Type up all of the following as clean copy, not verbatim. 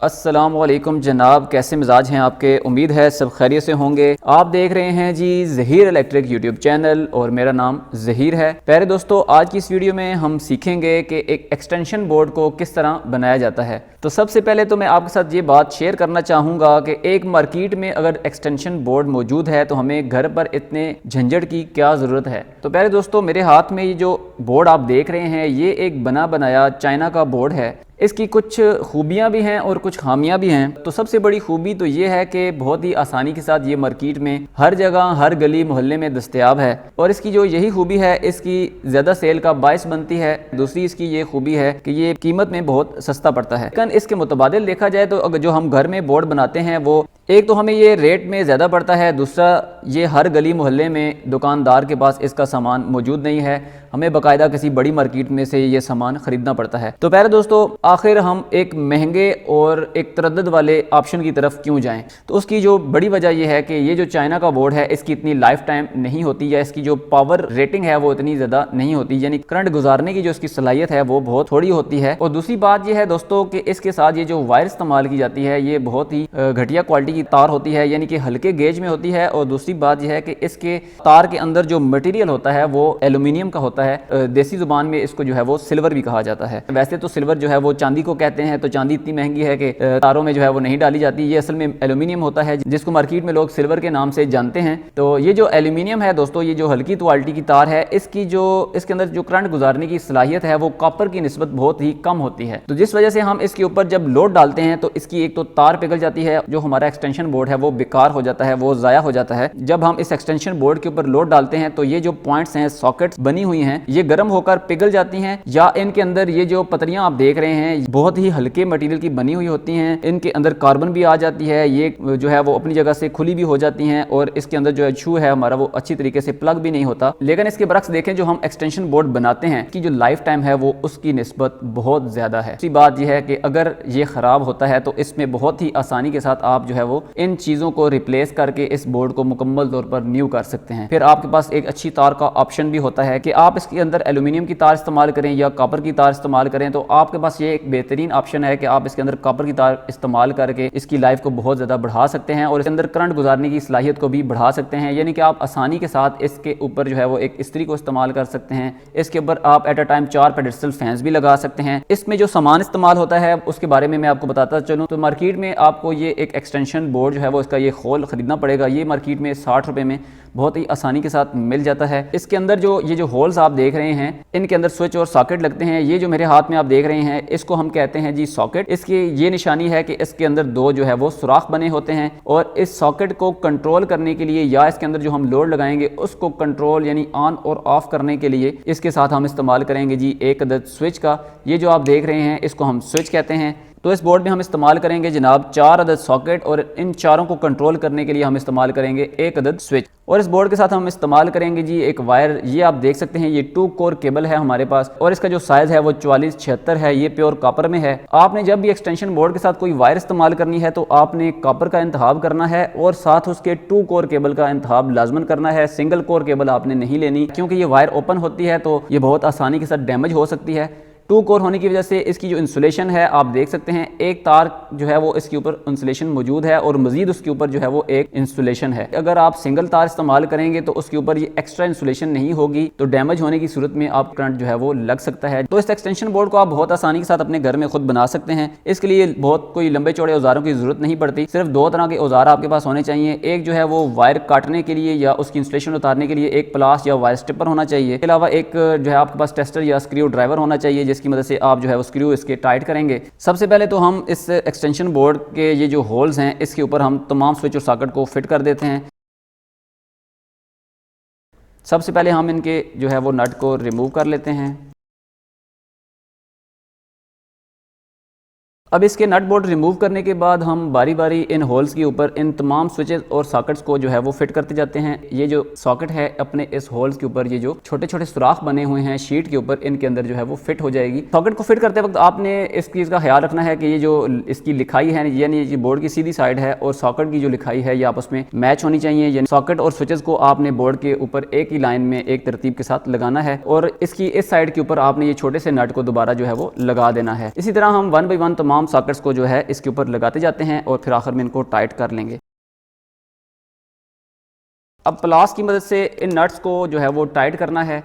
अस्सलामुअलैकुम जनाब, कैसे मिजाज हैं आपके। उम्मीद है सब खैरियत से होंगे। आप देख रहे हैं जी ज़हीर इलेक्ट्रिक यूट्यूब चैनल और मेरा नाम ज़हीर है। प्यारे दोस्तों, आज की इस वीडियो में हम सीखेंगे कि एक एक्सटेंशन बोर्ड को किस तरह बनाया जाता है। तो सबसे पहले तो मैं आपके साथ ये बात शेयर करना चाहूँगा कि एक मार्केट में अगर एक्सटेंशन बोर्ड मौजूद है तो हमें घर पर इतने झंझट की क्या ज़रूरत है। तो प्यारे दोस्तों, मेरे हाथ में ये जो बोर्ड आप देख रहे हैं ये एक बना बनाया चाइना का बोर्ड है। इसकी कुछ खूबियां भी हैं और कुछ खामियां भी हैं। तो सबसे बड़ी खूबी तो ये है कि बहुत ही आसानी के साथ ये मार्केट में हर जगह हर गली मोहल्ले में दस्तयाब है और इसकी जो यही खूबी है इसकी ज़्यादा सेल का बायस बनती है। दूसरी इसकी ये खूबी है कि ये कीमत में बहुत सस्ता पड़ता है। लेकिन इसके मुतबादिल देखा जाए तो अगर जो हम घर में बोर्ड बनाते हैं वो एक तो हमें ये रेट में ज़्यादा पड़ता है, दूसरा ये हर गली मोहल्ले में दुकानदार के पास इसका सामान मौजूद नहीं है, हमें बाकायदा किसी बड़ी मार्केट में से ये सामान खरीदना पड़ता है। तो प्यारे दोस्तों, आखिर हम एक महंगे और एक तरद्दुद वाले ऑप्शन की तरफ क्यों जाएं? तो उसकी जो बड़ी वजह यह है कि ये जो चाइना का बोर्ड है इसकी इतनी लाइफ टाइम नहीं होती या इसकी जो पावर रेटिंग है वो इतनी ज़्यादा नहीं होती, यानी करंट गुजारने की जो इसकी सलाहियत है वो बहुत थोड़ी होती है। और दूसरी बात यह है दोस्तों कि इसके साथ ये जो वायर इस्तेमाल की जाती है ये बहुत ही घटिया क्वालिटी की तार होती है, यानी कि हल्के गेज में होती है। और दूसरी बात यह है कि इसके तार के अंदर जो मटेरियल होता है वो एल्यूमिनियम का होता है। देसी जुबान में इसको जो है वो सिल्वर भी कहा जाता है। वैसे तो सिल्वर जो है वो चांदी को कहते हैं, तो चांदी इतनी महंगी है कि तारों में जो है वो नहीं डाली जाती। ये असल में एल्यूमिनियम होता है जिसको मार्केट में लोग सिल्वर के नाम से जानते हैं। तो ये जो एल्यूमिनियम है दोस्तों, ये जो हल्की क्वालिटी की तार है इसकी जो इसके अंदर जो करंट गुजारने की सलाहियत है वो कॉपर की निस्बत बहुत ही कम होती है। तो जिस वजह से हम इसके ऊपर जब लोड डालते हैं तो इसकी एक तो तार पिघल जाती है, जो हमारा एक्सटेंशन बोर्ड है वो बेकार हो जाता है, वो ज़ाया हो जाता है। जब हम इस एक्सटेंशन बोर्ड के ऊपर लोड डालते हैं तो ये जो पॉइंट्स हैं, सॉकेट्स बनी हुई हैं, ये गर्म होकर पिघल जाती हैं या इनके अंदर ये जो पतरियां आप देख रहे हैं बहुत ही हल्के मटेरियल की बनी हुई होती हैं। इनके अंदर कार्बन भी आ जाती है, ये जो है वो अपनी जगह से खुली भी हो जाती हैं और इसके अंदर जो है शू है हमारा वो अच्छी तरीके से प्लग भी नहीं होता। लेकिन इसके बरक्स देखें, जो हम एक्सटेंशन बोर्ड बनाते हैं कि जो लाइफ टाइम है वो उसकी निस्बत बहुत ज़्यादा है। दूसरी बात यह है कि अगर ये ख़राब होता है तो इसमें बहुत ही आसानी के साथ आप जो है वो इन चीज़ों को रिप्लेस करके इस बोर्ड को मुकम्मल तौर पर न्यू कर सकते हैं। फिर आपके पास एक अच्छी तार का ऑप्शन भी होता है कि आप इसके अंदर एल्यूमिनियम की तार इस्तेमाल करें या कॉपर की तार इस्तेमाल करें। तो आपके पास ये एक बेहतरीन ऑप्शन है कि आप इसके अंदर कॉपर की तार इस्तेमाल करके इसकी लाइफ को बहुत ज़्यादा बढ़ा सकते हैं और इसके अंदर करंट गुजारने की सलाहियत को भी बढ़ा सकते हैं, यानी कि आप आसानी के साथ इसके ऊपर जो है वो एक इस्त्री को इस्तेमाल कर सकते हैं। इसके ऊपर आप at a time 4 pedestal fans भी लगा सकते हैं। इसमें जो सामान इस्तेमाल होता है उसके बारे में मैं आपको बताता चलूँ तो मार्केट में आपको ये एक एक्सटेंशन बोर्ड जो है वो इसका ये होल खरीदना पड़ेगा। ये मार्केट में 60 रुपये में बहुत ही आसानी के साथ मिल जाता है। इसके अंदर जो ये जो होल्स आप देख रहे हैं इनके अंदर स्विच और सॉकेट लगते हैं। ये जो मेरे हाथ में आप देख रहे हैं इसको हम कहते हैं जी सॉकेट। इसकी ये निशानी है कि इसके अंदर दो जो है वो सुराख बने होते हैं और इस सॉकेट को कंट्रोल करने के लिए या इसके अंदर जो हम लोड लगाएंगे उसको कंट्रोल यानी ऑन और ऑफ करने के लिए इसके साथ हम इस्तेमाल करेंगे जी एक अदद स्विच का। ये जो आप देख रहे हैं इसको हम स्विच कहते हैं। तो इस बोर्ड में हम इस्तेमाल करेंगे जनाब 4 अदद सॉकेट और इन चारों को कंट्रोल करने के लिए हम इस्तेमाल करेंगे एक अदद स्विच। और इस बोर्ड के साथ हम इस्तेमाल करेंगे जी एक वायर। ये आप देख सकते हैं ये 2 कोर केबल है हमारे पास और इसका जो साइज है वो 4476 है। ये प्योर कॉपर में है। आपने जब भी एक्सटेंशन बोर्ड के साथ कोई वायर इस्तेमाल करनी है तो आपने कॉपर का इंतखाब करना है और साथ उसके 2 कोर केबल का इंतखाब लाजमन करना है। सिंगल कोर केबल आपने नहीं लेनी, क्योंकि ये वायर ओपन होती है तो ये बहुत आसानी के साथ डैमेज हो सकती है। 2 कोर होने की वजह से इसकी जो इंसुलेशन है आप देख सकते हैं, एक तार जो है वो इसके ऊपर इंसुलेशन मौजूद है और मजीद उसके ऊपर जो है वो एक इंसुलेशन है। अगर आप सिंगल तार इस्तेमाल करेंगे तो उसके ऊपर ये एक्स्ट्रा इंसुलेशन नहीं होगी तो डैमेज होने की सूरत में आप करंट जो है वो लग सकता है। तो इस एक्सटेंशन बोर्ड को आप बहुत आसानी के साथ अपने घर में खुद बना सकते हैं। इसके लिए बहुत कोई लंबे चौड़े औजारों की जरूरत नहीं पड़ती। सिर्फ 2 तरह के औजार आपके पास होने चाहिए। एक जो है वो वायर काटने के लिए या उसकी इंसुलेशन उतारने के लिए एक प्लास या वायर स्टिपर होना चाहिए। इसके अलावा एक जो है आपके पास टेस्टर या स्क्रू ड्राइवर होना चाहिए जिसकी मदद से आप जो है वो स्क्रू इसके टाइट करेंगे। सबसे पहले तो हम इस एक्सटेंशन बोर्ड के ये जो होल्स हैं इसके ऊपर हम तमाम स्विच और सॉकेट को फिट कर देते हैं। सबसे पहले हम इनके जो है वो नट को रिमूव कर लेते हैं। अब इसके नट बोल्ट रिमूव करने के बाद हम बारी बारी इन होल्स के ऊपर इन तमाम स्विचेस और सॉकेट्स को जो है वो फिट करते जाते हैं। ये जो सॉकेट है अपने इस होल्स के ऊपर ये जो छोटे छोटे सुराख बने हुए हैं शीट के ऊपर, इनके अंदर जो है वो फिट हो जाएगी। सॉकेट को फिट करते वक्त आपने इस चीज़ का ख्याल रखना है कि ये जो इसकी लिखाई है यानी ये बोर्ड की सीधी साइड है और सॉकेट की जो लिखाई है ये आपस में मैच होनी चाहिए। यानी सॉकेट और स्विचेस को आपने बोर्ड के ऊपर एक ही लाइन में एक तरतीब के साथ लगाना है और इसकी इस साइड के ऊपर आपने ये छोटे से नट को दोबारा जो है वो लगा देना है। इसी तरह हम 1 बाय 1 तमाम तमाम सॉकेट्स को जो है इसके ऊपर लगाते जाते हैं और फिर आखिर में इनको टाइट कर लेंगे। अब प्लास की मदद से इन नट्स को जो है वो टाइट करना है।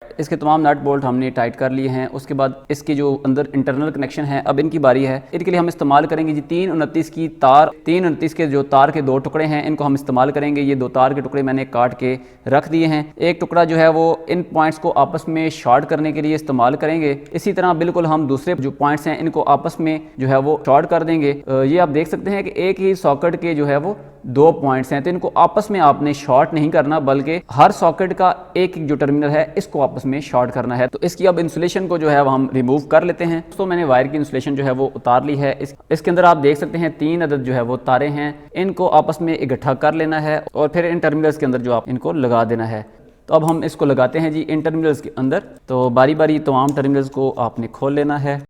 इसके तमाम नट बोल्ट हमने टाइट कर लिए हैं। उसके बाद इसके जो अंदर इंटरनल कनेक्शन है, अब इनकी बारी है। इनके लिए हम इस्तेमाल करेंगे जी 329 की तार। 329 के जो तार के 2 टुकड़े हैं इनको हम इस्तेमाल करेंगे। ये 2 तार के टुकड़े मैंने काट के रख दिए हैं। एक टुकड़ा जो है वो इन पॉइंट्स को आपस में शॉर्ट करने के लिए इस्तेमाल करेंगे। इसी तरह बिल्कुल हम दूसरे जो पॉइंट्स हैं इनको आपस में जो है वो शॉर्ट कर देंगे। ये आप देख सकते हैं कि एक ही सॉकेट के जो है वो 2 पॉइंट्स हैं, तो इनको आपस में आपने शॉर्ट नहीं करना, बल्कि हर सॉकेट का एक जो टर्मिनल है इसको आपस में शॉर्ट करना है। तो इसकी अब इंसुलेशन को जो है वो हम रिमूव कर लेते हैं। तो मैंने वायर की इंसुलेशन जो है वो उतार ली है। इसके अंदर आप देख सकते हैं 3 अदद जो है वो तारे हैं, इनको आपस में इकट्ठा कर लेना है और फिर इन टर्मिनल्स के अंदर जो आप इनको लगा देना है। तो अब हम इसको लगाते हैं जी इन टर्मिनल्स के अंदर। तो बारी बारी तमाम टर्मिनल्स को आपने खोल लेना है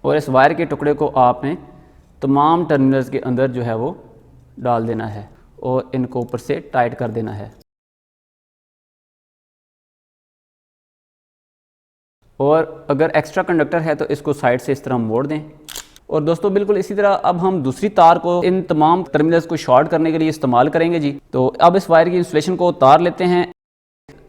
और इस वायर के टुकड़े को आपने तमाम टर्मिनल्स के अंदर जो है वो डाल देना है और इनको ऊपर से टाइट कर देना है। और अगर एक्स्ट्रा कंडक्टर है तो इसको साइड से इस तरह मोड़ दें। और दोस्तों बिल्कुल इसी तरह अब हम दूसरी तार को इन तमाम टर्मिनल्स को शॉर्ट करने के लिए इस्तेमाल करेंगे जी। तो अब इस वायर की इंसुलेशन को उतार लेते हैं।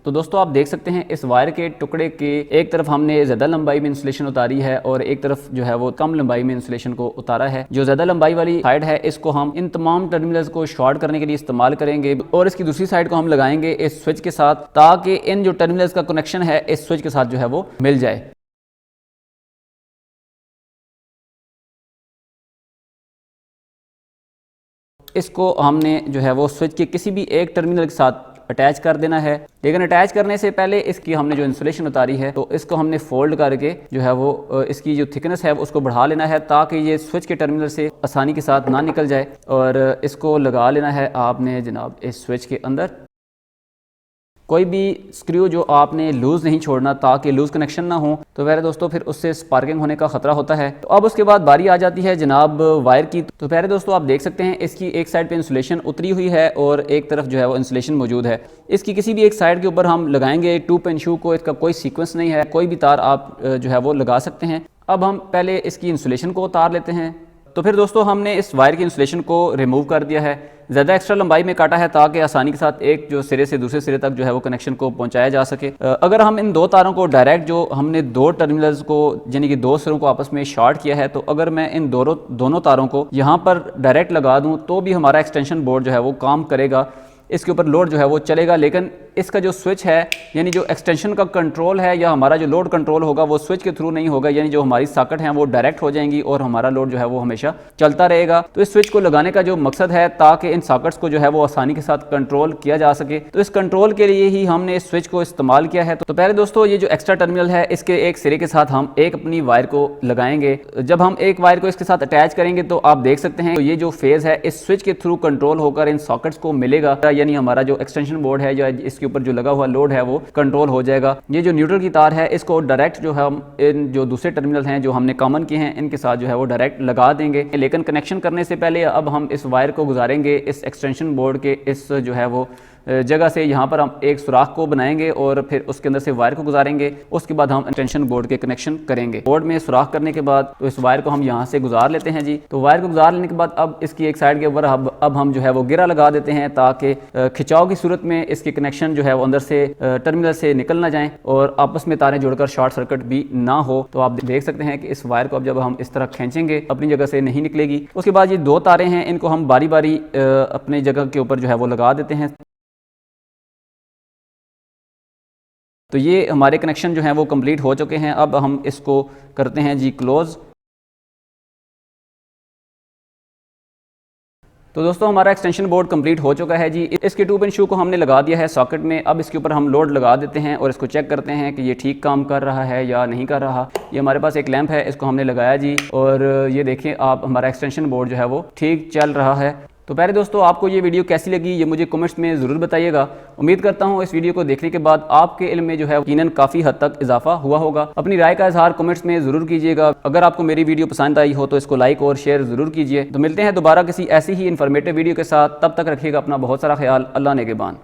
तो दोस्तों आप देख सकते हैं इस वायर के टुकड़े के एक तरफ हमने ज़्यादा लंबाई में इंसुलेशन उतारी है और एक तरफ जो है वो कम लंबाई में इंसुलेशन को उतारा है। जो ज़्यादा लंबाई वाली साइड है इसको हम इन तमाम टर्मिनल्स को शॉर्ट करने के लिए इस्तेमाल करेंगे और इसकी दूसरी साइड को हम लगाएंगे इस स्विच के साथ, ताकि इन जो टर्मिनल्स का कनेक्शन है इस स्विच के साथ जो है वो मिल जाए। इसको हमने जो है वो स्विच के किसी भी एक टर्मिनल के साथ अटैच कर देना है। लेकिन अटैच करने से पहले इसकी हमने जो इंसुलेशन उतारी है तो इसको हमने फोल्ड करके जो है वो इसकी जो थिकनेस है उसको बढ़ा लेना है, ताकि ये स्विच के टर्मिनल से आसानी के साथ ना निकल जाए। और इसको लगा लेना है आपने जनाब इस स्विच के अंदर। कोई भी स्क्रू जो आपने लूज़ नहीं छोड़ना, ताकि लूज़ कनेक्शन ना हो, तो प्यारे दोस्तों फिर उससे स्पार्किंग होने का ख़तरा होता है। तो अब उसके बाद बारी आ जाती है जनाब वायर की। तो प्यारे दोस्तों आप देख सकते हैं इसकी एक साइड पे इंसुलेशन उतरी हुई है और एक तरफ जो है वो इंसुलेशन मौजूद है। इसकी किसी भी एक साइड के ऊपर हम लगाएंगे 2 पिन शू को। इसका कोई सीक्वेंस नहीं है, कोई भी तार आप जो है वो लगा सकते हैं। अब हम पहले इसकी इंसुलेशन को उतार लेते हैं। तो फिर दोस्तों हमने इस वायर की इंसुलेशन को रिमूव कर दिया है। ज़्यादा एक्स्ट्रा लंबाई में काटा है ताकि आसानी के साथ एक जो सिरे से दूसरे सिरे तक जो है वो कनेक्शन को पहुंचाया जा सके। अगर हम इन 2 तारों को डायरेक्ट, जो हमने 2 टर्मिनल्स को यानी कि 2 सिरों को आपस में शॉर्ट किया है, तो अगर मैं इन दोनों तारों को यहाँ पर डायरेक्ट लगा दूँ तो भी हमारा एक्सटेंशन बोर्ड जो है वो काम करेगा, इसके ऊपर लोड जो है वो चलेगा। लेकिन इसका जो स्विच है यानी जो एक्सटेंशन का कंट्रोल है या हमारा जो लोड कंट्रोल होगा वो स्विच के थ्रू नहीं होगा, यानी जो हमारी सॉकेट हैं वो डायरेक्ट हो जाएंगी और हमारा लोड जो है वो हमेशा चलता रहेगा। तो इस स्विच को लगाने का जो मकसद है ताकि इन सॉकेट्स को जो है वो आसानी के साथ कंट्रोल किया जा सके, तो इस कंट्रोल के लिए ही हमने इस स्विच को इस्तेमाल किया है। तो पहले दोस्तों ये जो एक्स्ट्रा टर्मिनल है इसके एक सिरे के साथ हम एक अपनी वायर को लगाएंगे। जब हम एक वायर को इसके साथ अटैच करेंगे तो आप देख सकते हैं तो ये जो फेज है इस स्विच के थ्रू कंट्रोल होकर इन सॉकेट्स को मिलेगा, यानी हमारा जो एक्सटेंशन बोर्ड है या इसके ऊपर जो लगा हुआ लोड है वो कंट्रोल हो जाएगा। ये जो न्यूट्रल की तार है इसको डायरेक्ट जो हम इन जो दूसरे टर्मिनल हैं जो हमने कॉमन किए हैं इनके साथ जो है वो डायरेक्ट लगा देंगे। लेकिन कनेक्शन करने से पहले अब हम इस वायर को गुजारेंगे इस एक्सटेंशन बोर्ड के इस जो है वो जगह से। यहाँ पर हम एक सुराख को बनाएंगे और फिर उसके अंदर से वायर को गुजारेंगे। उसके बाद हम एक्सटेंशन बोर्ड के कनेक्शन करेंगे। बोर्ड में सुराख करने के बाद तो इस वायर को हम यहाँ से गुजार लेते हैं जी। तो वायर को गुजार लेने के बाद अब इसकी एक साइड के ऊपर अब हम जो है वो गिरा लगा देते हैं, ताकि खिंचाव की सूरत में इसके कनेक्शन जो है वो अंदर से टर्मिनल से निकल ना जाए और आपस में तारें जुड़कर शॉर्ट सर्किट भी ना हो। तो आप देख सकते हैं कि इस वायर को अब जब हम इस तरह खींचेंगे अपनी जगह से नहीं निकलेगी। उसके बाद ये 2 तारें हैं इनको हम बारी बारी अपनी जगह के ऊपर जो है वो लगा देते हैं। तो ये हमारे कनेक्शन जो हैं वो कंप्लीट हो चुके हैं। अब हम इसको करते हैं जी क्लोज। तो दोस्तों हमारा एक्सटेंशन बोर्ड कंप्लीट हो चुका है जी। इसके 2 पिन शू को हमने लगा दिया है सॉकेट में। अब इसके ऊपर हम लोड लगा देते हैं और इसको चेक करते हैं कि ये ठीक काम कर रहा है या नहीं कर रहा। ये हमारे पास एक लैंप है, इसको हमने लगाया जी और ये देखें आप हमारा एक्सटेंशन बोर्ड जो है वो ठीक चल रहा है। तो प्यारे दोस्तों आपको ये वीडियो कैसी लगी ये मुझे कमेंट्स में ज़रूर बताइएगा। उम्मीद करता हूँ इस वीडियो को देखने के बाद आपके इल्म में जो है यकीनन काफ़ी हद तक इजाफा हुआ होगा। अपनी राय का इजहार कमेंट्स में ज़रूर कीजिएगा। अगर आपको मेरी वीडियो पसंद आई हो तो इसको लाइक और शेयर ज़रूर कीजिए। तो मिलते हैं दोबारा किसी ऐसी ही इन्फॉर्मेटिव वीडियो के साथ। तब तक रखिएगा अपना बहुत सारा ख्याल। अल्लाह नेगेबान।